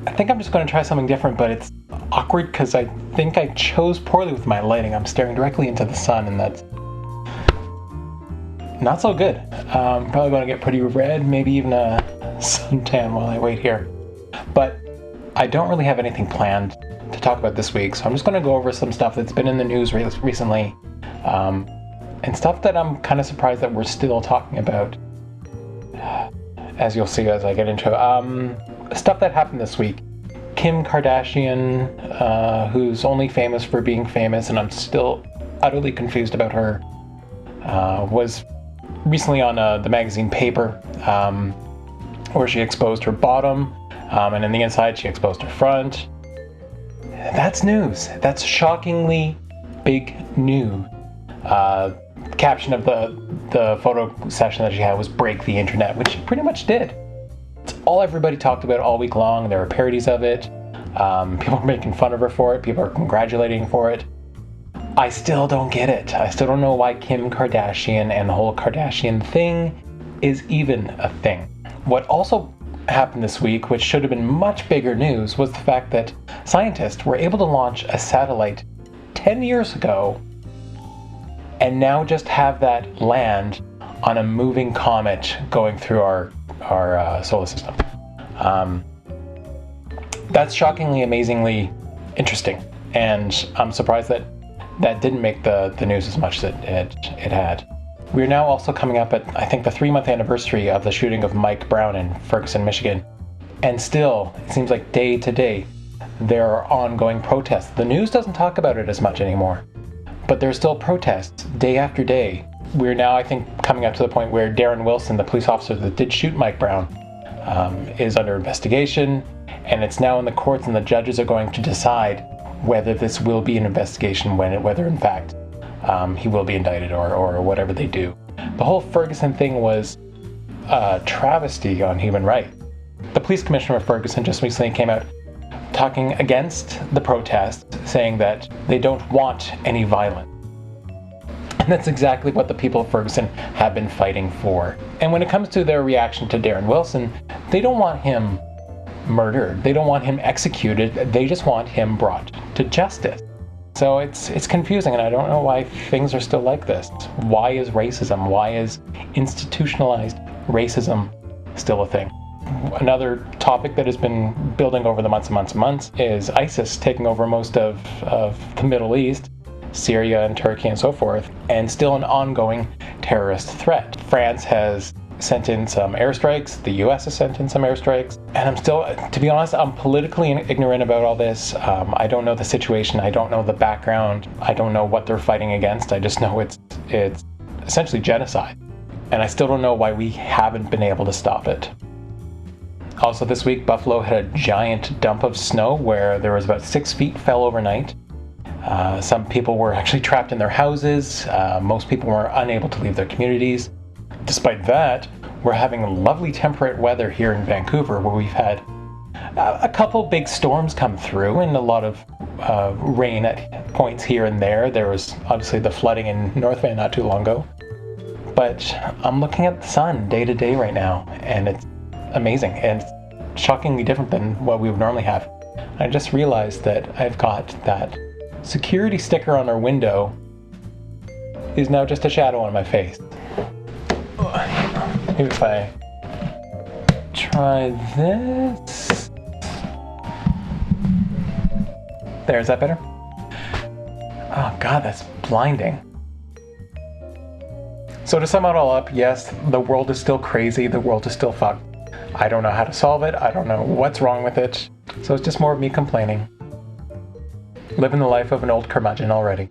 I think I'm just going to try something different, but it's awkward because I think I chose poorly with my lighting. I'm staring directly into the sun, and that's not so good. Probably going to get pretty red, maybe even a suntan while I wait here. But I don't really have anything planned to talk about this week, so I'm just going to go over some stuff that's been in the news recently, and stuff that I'm kind of surprised that we're still talking about, as you'll see as I get into it. Stuff that happened this week. Kim Kardashian, who's only famous for being famous, and I'm still utterly confused about her, was recently on the magazine Paper, where she exposed her bottom, and in the inside she exposed her front. That's news. That's shockingly big news. Caption of the photo session that she had was "break the internet," which she pretty much did. It's all everybody talked about all week long. There were parodies of it. People were making fun of her for it. People are congratulating for it. I still don't get it. I still don't know why Kim Kardashian and the whole Kardashian thing is even a thing. What also happened this week, which should have been much bigger news, was the fact that scientists were able to launch a satellite 10 years ago and now just have that land on a moving comet going through our solar system. That's shockingly, amazingly interesting, and I'm surprised that didn't make the news as much as it had. We're now also coming up at, I think, the 3-month anniversary of the shooting of Mike Brown in Ferguson, Michigan. And still, it seems like day to day, there are ongoing protests. The news doesn't talk about it as much anymore, but there's still protests day after day. We're now, I think, coming up to the point where Darren Wilson, the police officer that did shoot Mike Brown, is under investigation, and it's now in the courts, and the judges are going to decide whether this will be an investigation, whether in fact he will be indicted or whatever they do. The whole Ferguson thing was a travesty on human rights. The police commissioner of Ferguson just recently came out talking against the protest, saying that they don't want any violence. And that's exactly what the people of Ferguson have been fighting for. And when it comes to their reaction to Darren Wilson, they don't want him murdered. They don't want him executed. They just want him brought to justice. So it's confusing, and I don't know why things are still like this. Why is racism? Why is institutionalized racism still a thing? Another topic that has been building over the months and months is ISIS taking over most of the Middle East, Syria and Turkey and so forth, and still an ongoing terrorist threat. France has sent in some airstrikes, the US has sent in some airstrikes, and I'm still, to be honest, I'm politically ignorant about all this. I don't know the situation, I don't know the background, I don't know what they're fighting against. I just know it's essentially genocide, and I still don't know why we haven't been able to stop it. Also this week, Buffalo had a giant dump of snow where there was about 6 feet fell overnight. Some people were actually trapped in their houses. Most people were unable to leave their communities. Despite that, we're having lovely temperate weather here in Vancouver, where we've had a couple big storms come through and a lot of rain at points here and there. There was obviously the flooding in North Van not too long ago. But I'm looking at the sun day to day right now, and it's amazing and shockingly different than what we would normally have. I just realized that I've got that security sticker on our window is now just a shadow on my face. Maybe if I try this. There, is that better? Oh God, that's blinding. So to sum it all up, yes, the world is still crazy, the world is still fucked. I don't know how to solve it, I don't know what's wrong with it, so it's just more of me complaining. Living the life of an old curmudgeon already.